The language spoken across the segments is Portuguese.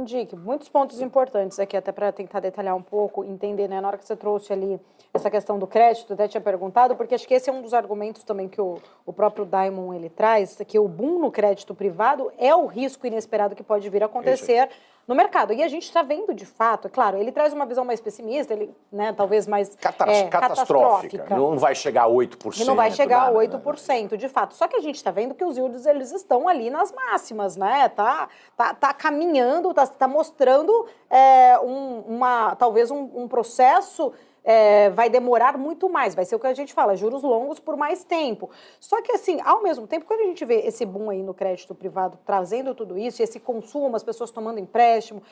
Dick, muitos pontos importantes aqui, até para tentar detalhar um pouco, entender, né? Na hora que você trouxe ali essa questão do crédito, até tinha perguntado, porque acho que esse é um dos argumentos também que o próprio Diamond ele traz, que o boom no crédito privado é o risco inesperado que pode vir a acontecer no mercado. E a gente está vendo, de fato, é claro, ele traz uma visão mais pessimista, ele, né, talvez mais catastrófica. Não vai chegar a 8%. E não vai chegar a 8%, de fato. Só que a gente está vendo que os yields, eles estão ali nas máximas, né? Tá caminhando, tá mostrando talvez um processo... vai demorar muito mais, vai ser o que a gente fala, juros longos por mais tempo. Só que, assim, ao mesmo tempo, quando a gente vê esse boom aí no crédito privado trazendo tudo isso, esse consumo, as pessoas tomando empréstimo,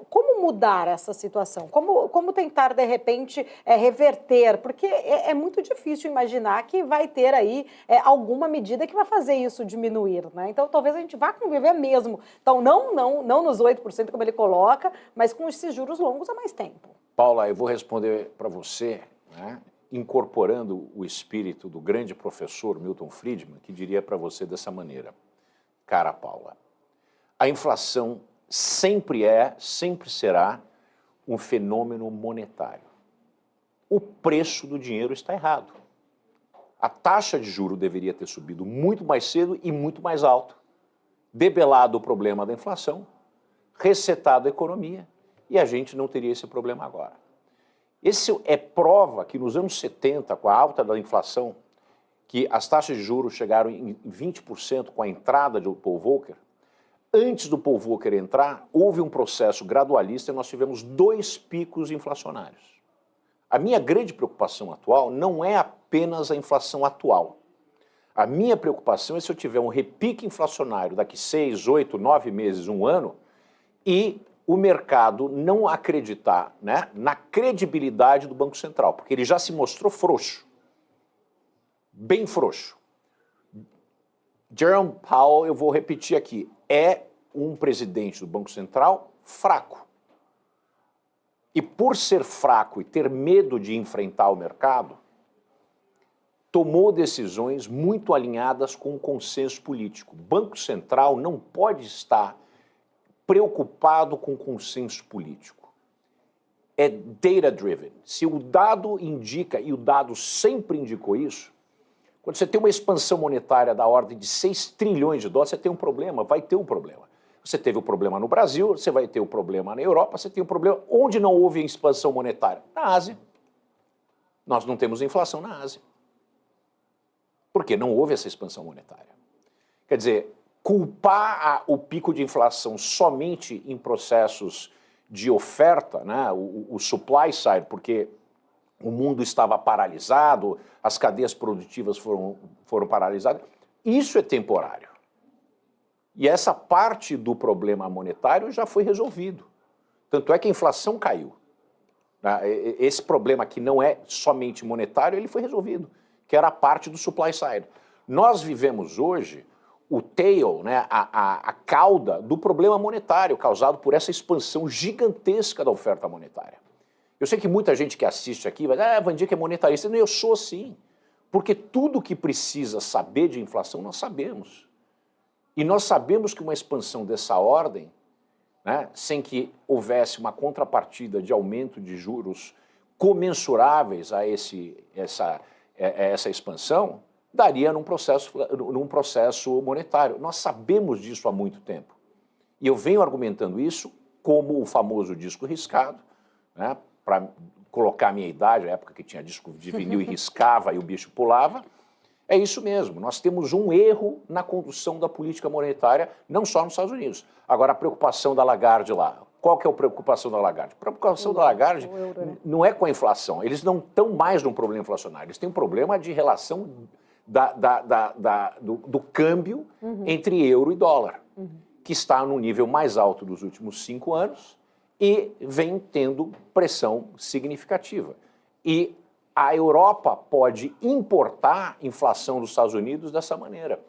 como mudar essa situação? Como tentar, de repente, reverter? Porque é muito difícil imaginar que vai ter aí alguma medida que vai fazer isso diminuir, né? Então, talvez a gente vá conviver mesmo. Então, não nos 8%, como ele coloca, mas com esses juros longos há mais tempo. Paula, eu vou responder para você, né, incorporando o espírito do grande professor Milton Friedman, que diria para você dessa maneira: cara, Paula, a inflação sempre será um fenômeno monetário. O preço do dinheiro está errado. A taxa de juro deveria ter subido muito mais cedo e muito mais alto, debelado o problema da inflação, resetado a economia, e a gente não teria esse problema agora. Isso é prova que nos anos 70, com a alta da inflação, que as taxas de juros chegaram em 20% com a entrada do Paul Volcker. Antes do Paul Volcker entrar, houve um processo gradualista e nós tivemos 2 picos inflacionários. A minha grande preocupação atual não é apenas a inflação atual. A minha preocupação é se eu tiver um repique inflacionário daqui 6, 8, 9 meses, 1 ano, e o mercado não acreditar, né, na credibilidade do Banco Central, porque ele já se mostrou frouxo, bem frouxo. Jerome Powell, eu vou repetir aqui, é um presidente do Banco Central fraco. E por ser fraco e ter medo de enfrentar o mercado, tomou decisões muito alinhadas com o consenso político. O Banco Central não pode estar preocupado com o consenso político. É data-driven. Se o dado indica, e o dado sempre indicou isso, quando você tem uma expansão monetária da ordem de 6 trilhões de dólares, você tem um problema, vai ter um problema. Você teve o problema no Brasil, você vai ter o problema na Europa, você tem um problema onde não houve expansão monetária? Na Ásia. Nós não temos inflação na Ásia. Porque não houve essa expansão monetária. Quer dizer, culpar o pico de inflação somente em processos de oferta, né, o supply side, porque o mundo estava paralisado, as cadeias produtivas foram paralisadas, isso é temporário. E essa parte do problema monetário já foi resolvido. Tanto é que a inflação caiu. Esse problema que não é somente monetário, ele foi resolvido, que era a parte do supply side. Nós vivemos hoje o tail, né, a cauda do problema monetário causado por essa expansão gigantesca da oferta monetária. Eu sei que muita gente que assiste aqui vai dizer, Van Dijk é monetarista. Não, eu sou sim, porque tudo que precisa saber de inflação nós sabemos. E nós sabemos que uma expansão dessa ordem, né, sem que houvesse uma contrapartida de aumento de juros comensuráveis a essa expansão, daria num processo monetário. Nós sabemos disso há muito tempo. E eu venho argumentando isso como o famoso disco riscado, né, para colocar a minha idade, a época que tinha disco de vinil e riscava e o bicho pulava. É isso mesmo, nós temos um erro na condução da política monetária, não só nos Estados Unidos. Agora, a preocupação da Lagarde lá. Qual que é a preocupação da Lagarde? A preocupação da Lagarde não é com a inflação. Eles não estão mais num problema inflacionário, eles têm um problema de relação do câmbio entre euro e dólar, que está no nível mais alto dos últimos 5 anos e vem tendo pressão significativa. E a Europa pode importar inflação dos Estados Unidos dessa maneira.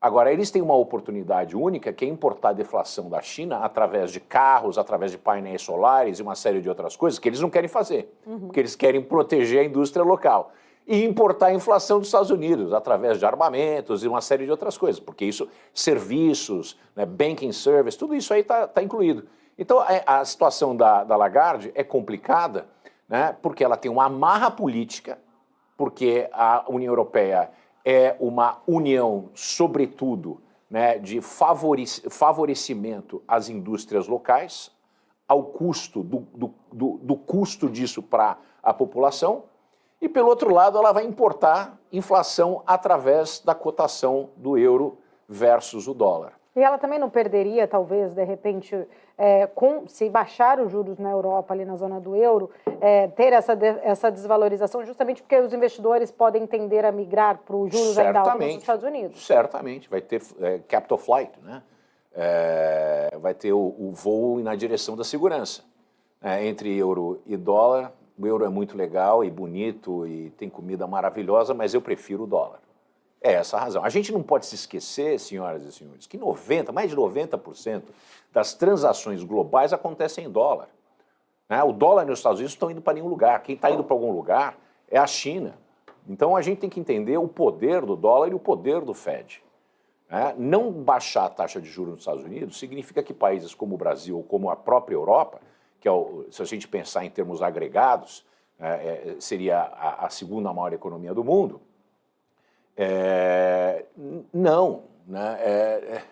Agora, eles têm uma oportunidade única, que é importar a deflação da China através de carros, através de painéis solares e uma série de outras coisas que eles não querem fazer, porque eles querem proteger a indústria local. E importar a inflação dos Estados Unidos através de armamentos e uma série de outras coisas, porque isso, serviços, né, banking service, tudo isso aí está incluído. Então, a situação da Lagarde é complicada, né, porque ela tem uma amarra política, porque a União Europeia é uma união, sobretudo, né, de favorecimento às indústrias locais, ao custo do custo disso para a população, e, pelo outro lado, ela vai importar inflação através da cotação do euro versus o dólar. E ela também não perderia, talvez, de repente, se baixar os juros na Europa, ali na zona do euro, ter essa desvalorização, justamente porque os investidores podem tender a migrar para os juros ainda altos nos Estados Unidos? Certamente, vai ter capital flight, né? Vai ter o voo na direção da segurança. Entre euro e dólar, o euro é muito legal e bonito e tem comida maravilhosa, mas eu prefiro o dólar. É essa a razão. A gente não pode se esquecer, senhoras e senhores, que mais de 90% das transações globais acontecem em dólar. O dólar nos Estados Unidos não estão indo para nenhum lugar. Quem está indo para algum lugar é a China. Então a gente tem que entender o poder do dólar e o poder do Fed. Não baixar a taxa de juros nos Estados Unidos significa que países como o Brasil ou como a própria Europa, que se a gente pensar em termos agregados, seria a segunda maior economia do mundo, não, né?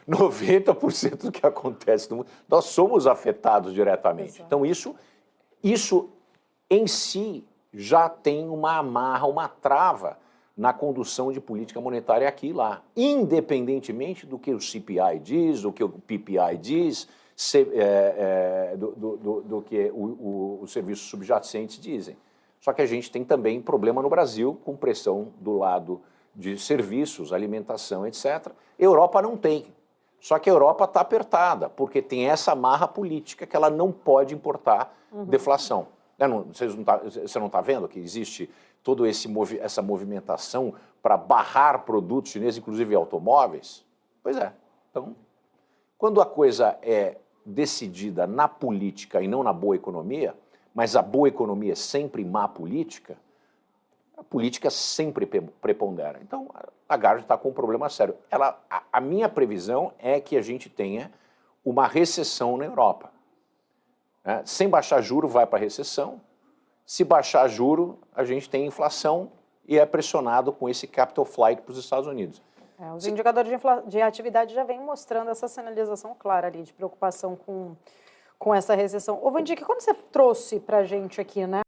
90% do que acontece no mundo, nós somos afetados diretamente. Exato. Então isso em si já tem uma amarra, uma trava na condução de política monetária aqui e lá, independentemente do que o CPI diz, do que o PPI diz, do que os serviços subjacentes dizem. Só que a gente tem também problema no Brasil com pressão do lado de serviços, alimentação, etc. Europa não tem. Só que a Europa está apertada, porque tem essa amarra política que ela não pode importar deflação. Você não está vendo que existe toda essa movimentação para barrar produtos chineses, inclusive automóveis? Pois é. Então, quando a coisa é decidida na política e não na boa economia, mas a boa economia é sempre má política, a política sempre prepondera. Então, a Lagarde está com um problema sério. A minha previsão é que a gente tenha uma recessão na Europa. Sem baixar juro, vai para a recessão. Se baixar juro, a gente tem inflação e é pressionado com esse capital flight para os Estados Unidos. Os indicadores de atividade já vêm mostrando essa sinalização clara ali de preocupação com essa recessão. Ô, Vandir, quando você trouxe para a gente aqui, né,